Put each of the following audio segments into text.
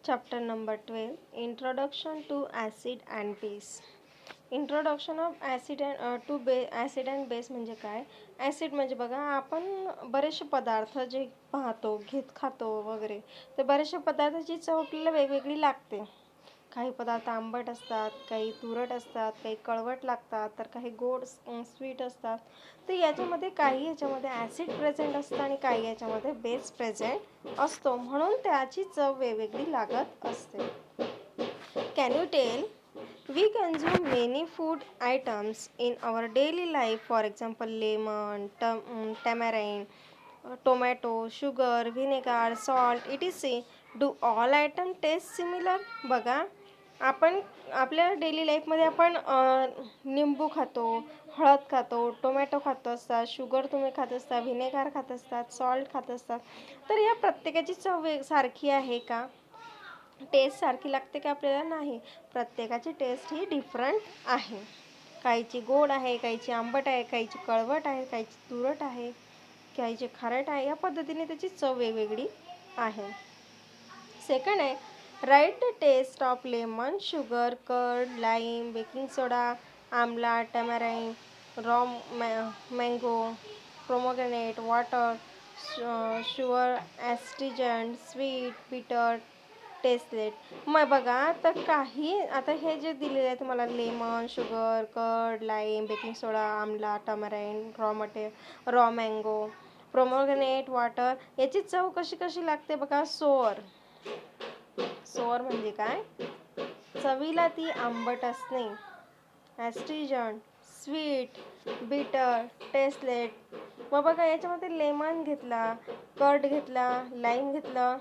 Chapter number 12, Introduction to Acid and Base. Introduction of acid and acid and base म्हणजे काय? Acid म्हणजे बघा, आपण बरेचसे पदार्थ जे पाहतो, खातो वगैरे, ते बरेचसे पदार्थाची चव आपल्याला वेगवेगळी लागते. काही पदार्थ आंबट असतात, काही तुरट असतात, काही कळवट लागतात, तर काही गोड स्वीट असतात. तर याच्यामध्ये काही याच्यामध्ये ॲसिड प्रेझेंट असतं आणि काही याच्यामध्ये बेस प्रेझेंट असतो, म्हणून त्याची चव वेगवेगळी लागत असते. Can you tell? We consume many food items in our daily life, for example, lemon, tamarind, tomato, sugar, vinegar, salt, etc. Do all items taste similar? बघा, आपण आपल्या डेली लाईफमध्ये आपण निंबू खातो, हळद खातो, टोमॅटो खात असतात, शुगर तुम्ही खात असता, व्हिनेगार खात असतात, सॉल्ट खात असतात. तर या प्रत्येकाची चव सारखी आहे का? टेस्ट सारखी लागते का आपल्याला? नाही. प्रत्येकाची टेस्ट ही डिफरंट आहे. काहीची गोड आहे, काहीची आंबट आहे, काहीची कळवट आहे, काहीची तुरट आहे, काहीची खारट आहे. या पद्धतीने त्याची चव वेगवेगळी आहे. सेकंड आहे, write the taste of lemon, sugar, curd, lime, baking soda, amla, tamarind, raw mango, pomegranate, water, sugar, astringent, sweet, bitter, tasteless. मग बघा, तर काही आता हे जे दिलेले आहे तुम्हाला, lemon, sugar, curd, lime, baking soda, amla, tamarind, raw mango, pomegranate, water, याची चव कशी कशी लागते बघा? सोअर. सोअर म्हणजे काय? चवीला ती आंबट असणे. ॲस्ट्रिजंट, स्वीट, बिटर, टेस्टलेट. मग बघा, याच्यामध्ये लेमन घेतला, कर्ड घेतला, लाईम घेतलं,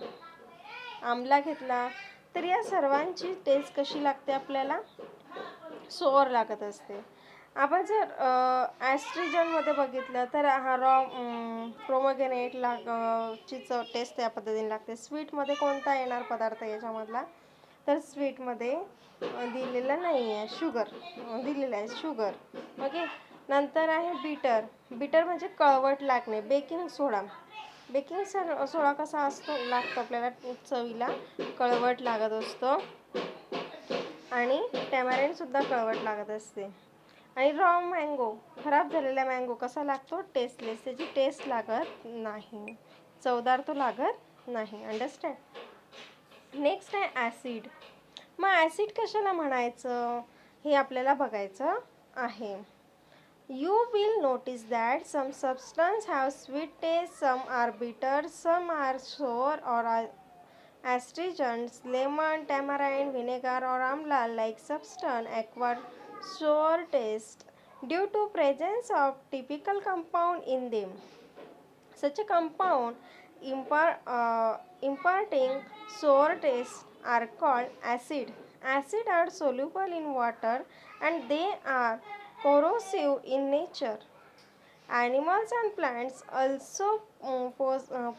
आमला घेतला, तर या सर्वांची टेस्ट कशी लागते आपल्याला? सोअर लागत असते. आपण जर ॲस्ट्रिजनमध्ये बघितलं तर हा प्रोमोग्रेनेट ची टेस्ट त्या पद्धतीने लागते. स्वीटमध्ये कोणता येणार पदार्थ याच्यामधला? तर स्वीटमध्ये दिलेलं नाही आहे, शुगर दिलेलं आहे, शुगर. ओके. नंतर आहे बिटर. बिटर म्हणजे कळवट लागणे. बेकिंग सोडा. बेकिंग सोडा कसा असतो? लागतो आपल्याला चवीला, कळवट लागत असतो. आणि टॅमॅरिंडसुद्धा कळवट लागत असते. आणि रॉ मँगो, खराब झालेला मँगो कसा लागतो? टेस्टलेस. त्याची टेस्ट लागत नाही, चवदार तो लागत नाही. अंडरस्टँड? नेक्स्ट आहे ॲसिड. मग ॲसिड कशाला म्हणायचं हे आपल्याला बघायचं आहे. You will notice that some substances have sweet taste, some are bitter, some are sour or astringent. Lemon, tamarind, vinegar or amla like substance acquire sour taste due to presence of typical compound in them. Such a compound imparting sour taste are called acid. Acid are soluble in water and they are corrosive in nature. Animals and plants also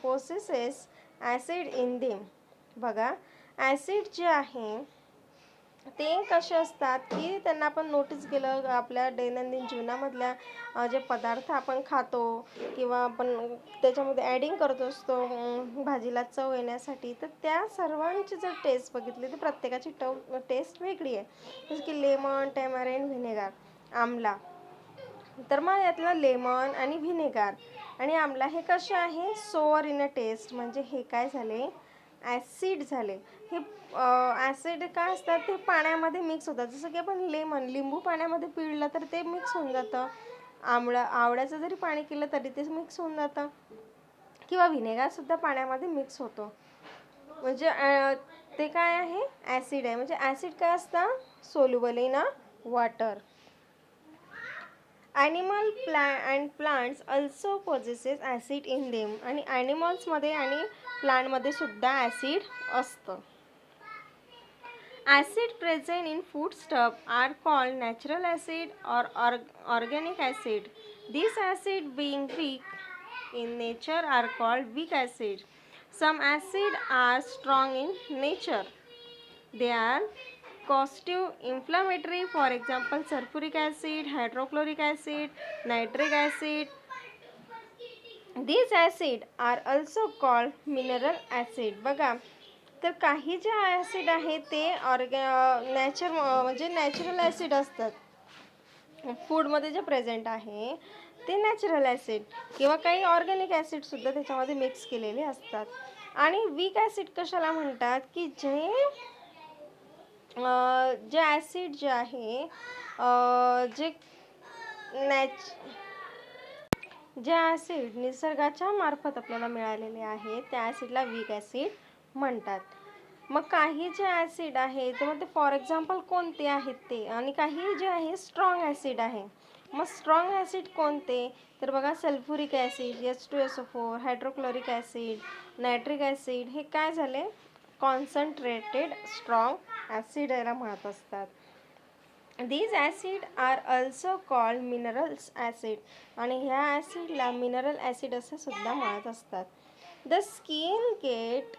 possesses acid in them. बघा, acid जे आहे ते कसे असतात की त्यांना आपण notice केलं आपल्या दैनंदिन जीवनामधल्या जे पदार्थ आपण खातो किंवा आपण त्याच्यामध्ये ॲडिंग करत असतो भाजीला चव येण्यासाठी, तर त्या सर्वांची जर टेस्ट बघितली तर प्रत्येकाची टेस्ट वेगळी आहे. जसं की लेमन, टॅमॅरिंड, व्हिनेगार, आमला. तर मग यातलं लेमन आणि व्हिनेगार आणि आमला हे कसे आहे? Sour in a taste. म्हणजे हे काय झाले? ॲसिड झाले. हे ॲसिड काय असतात? ते पाण्यामध्ये मिक्स होतात. जसं की आपण लिंबू पाण्यामध्ये पिळलं तर ते मिक्स होऊन जातं. आवळ्याचं जरी पाणी केलं तरी ते मिक्स होऊन जातं. किंवा व्हिनेगारसुद्धा पाण्यामध्ये मिक्स होतो. म्हणजे ते काय आहे? ॲसिड आहे. म्हणजे ॲसिड काय असतं? Soluble in a water. Animal and plants also possesses acid in them. आणि ॲनिमल्समध्ये आणि प्लांटमध्ये सुद्धा ॲसिड असतं. Acid present in foodstuff are called natural acid or organic acid. This acid being weak in nature are called weak acid. Some acid are strong in nature. They are causative, inflammatory, for example, sulfuric acid, hydrochloric acid, nitric acid. These acids are also called mineral acid. बघा, तर काही जे acid आहे ते म्हणजे natural acid असतात. फूडमध्ये जे प्रेझेंट आहे ते नॅचरल ॲसिड किंवा काही ऑर्गॅनिक ॲसिडसुद्धा त्याच्यामध्ये मिक्स केलेले असतात. आणि वीक ॲसिड कशाला म्हणतात, की जे ॲसिड जे आहे जे नॅच जे ॲसिड निसर्गाच्या मार्फत आपल्याला मिळालेले आहे त्या ॲसिडला वीक ॲसिड म्हणतात. मग काही जे ॲसिड आहे ते मग ते फॉर एक्झाम्पल कोणते आहेत ते, आणि काही जे आहे स्ट्रॉंग ॲसिड आहे. मग स्ट्रॉंग ॲसिड कोणते, तर बघा sulphuric acid, H2SO4, hydrochloric acid, nitric acid, हे काय झाले कॉन्सन्ट्रेटेड स्ट्रॉंग ॲसिड याला म्हणत असतात. These acid are also called minerals acid, आणि ह्या ॲसिडला मिनरल ॲसिड असे सुद्धा म्हणत असतात. The skin get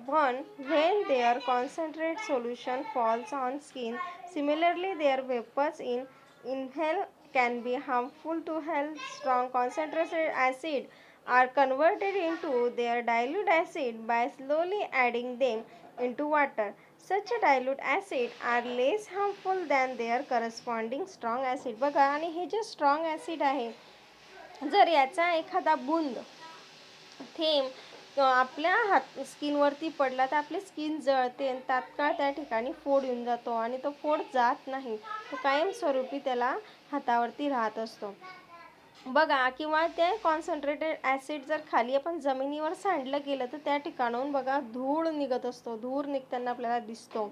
burned when their concentrate solution falls on skin. Similarly, their vapors in inhale can be harmful to health. Strong concentrated acid are converted into their dilute acid by slowly adding them into water. Such dilute acid are less harmful than their corresponding strong acid. बघा, आणि हे जे strong acid आहे, जर याचा एखादा बुंद थेंब आपल्या स्किनवरती पडला तर आपली स्किन जळते आणि तात्काळ त्या ठिकाणी फोड येऊन जातो, आणि तो फोड जात नाही, तो कायमस्वरूपी त्याला हातावरती राहत असतो. बघा, किंवा ते कॉन्सन्ट्रेटेड ॲसिड जर खाली आपण जमिनीवर सांडलं गेलं तर त्या ठिकाणाहून बघा धूळ निघत असतो, धूर निघताना आपल्याला दिसतो.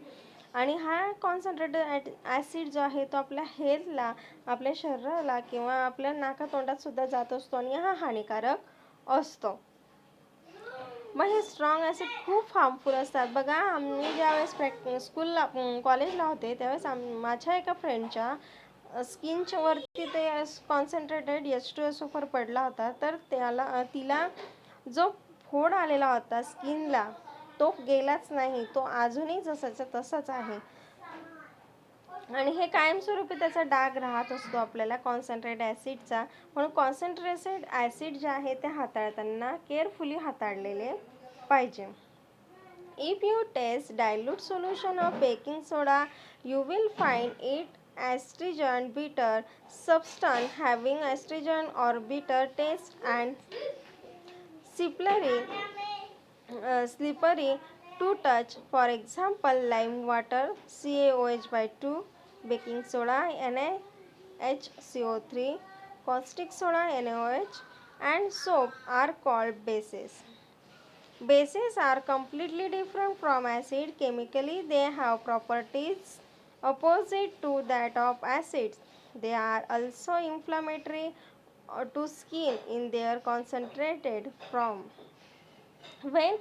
आणि हा कॉन्सन्ट्रेटेड ॲसिड जो आहे तो आपल्या हेल्थला, आपल्या शरीराला किंवा आपल्या नाकातोंडात सुद्धा जात असतो, आणि हा हानिकारक असतो. मग हे स्ट्रॉंग ॲसिड खूप हार्मफुल असतात. बघा, आम्ही ज्यावेळेस स्कूलला कॉलेजला होते त्यावेळेस माझ्या एका फ्रेंडच्या स्किनच्या वरती ते कॉन्सन्ट्रेटेड H2SO4 पडला होता, तर तिला जो फोड आलेला होता स्किनला तो गेलाच नाही, तो अजूनही जसाच्या तसाच आहे. आणि हे कायमस्वरूपी त्याचा डाग राहत असतो आपल्याला कॉन्सन्ट्रेटेड ॲसिडचा. म्हणून कॉन्सन्ट्रेटेड ॲसिड जे आहे ते हाताळताना केअरफुली हाताळलेले पाहिजे. If you taste dilute solution of baking soda, you will find it astringent, bitter substance having astringent or bitter taste and slippery to touch. For example, lime water CaOH2, baking soda NaHCO3, caustic soda NaOH, and soap are called bases. Bases are completely different from acid. Chemically, they have properties opposite to that of acids. They are also inflammatory to skin in their concentrated form. When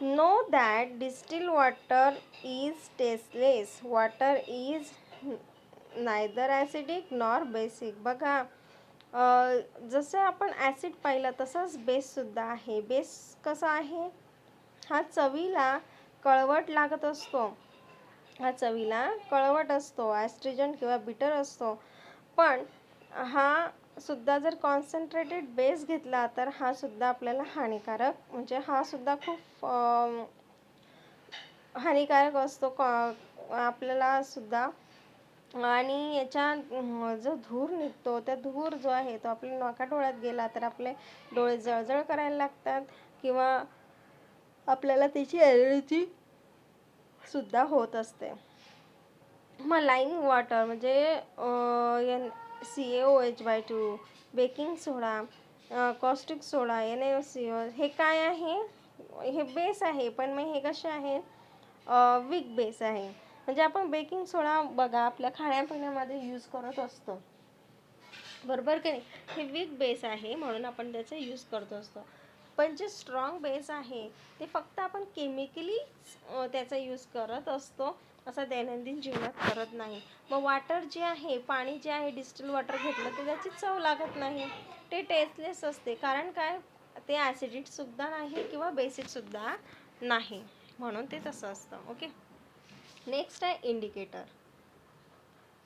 know that distilled water is tasteless. Water is neither acidic nor basic. बघा, जसं आपण acid पाहिलं तसंच बेससुद्धा आहे. Base कसा आहे, हा चवीला कळवट लागत असतो, हा चवीला कळवट असतो, ॲस्ट्रिजंट किंवा बिटर असतो. पण हा सुद्धा जर कॉन्सन्ट्रेटेड बेस घेतला तर हा सुद्धा आपल्याला हानिकारक, म्हणजे हा सुद्धा खूप हानिकारक असतो आपल्याला सुद्धा. आणि याच्या जो धूर निघतो, त्या धूर जो आहे तो आपल्या नाकाडोळ्यात गेला तर आपले डोळे जळजळ करायला लागतात, किंवा आपल्याला त्याची ॲलर्जी सुद्धा होत असते. मग लाईम वॉटर म्हणजे CaOH2, बेकिंग सोडा, कॉस्टिक सोडा NaCO, हे काय आहे, हे बेस आहे. पण मग हे कसे आहे, वीक बेस आहे. म्हणजे आपण बेकिंग सोडा बघा आपल्या खाण्यापिण्यामध्ये यूज करत असतो, बरोबर की नाही. हे वीक बेस आहे म्हणून आपण त्याचा यूज करत असतो. पण जे स्ट्रॉंग बेस आहे ते फक्त आपण केमिकली त्याचा यूज करत असतो, असं दैनंदिन जीवनात करत नाही. मग वॉटर जे आहे, पाणी जे आहे, डिस्टिल वॉटर घेतलं तर त्याची चव लागत नाही, ते टेस्टलेस असते. कारण काय, ते ॲसिडिकसुद्धा नाही किंवा बेसिकसुद्धा नाही, म्हणून ते तसं असतं. ओके, नेक्स्ट आहे indicator.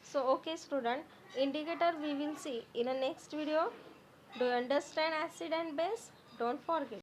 So okay student, indicator we will see in a next video. Do you understand acid and base? Don't forget.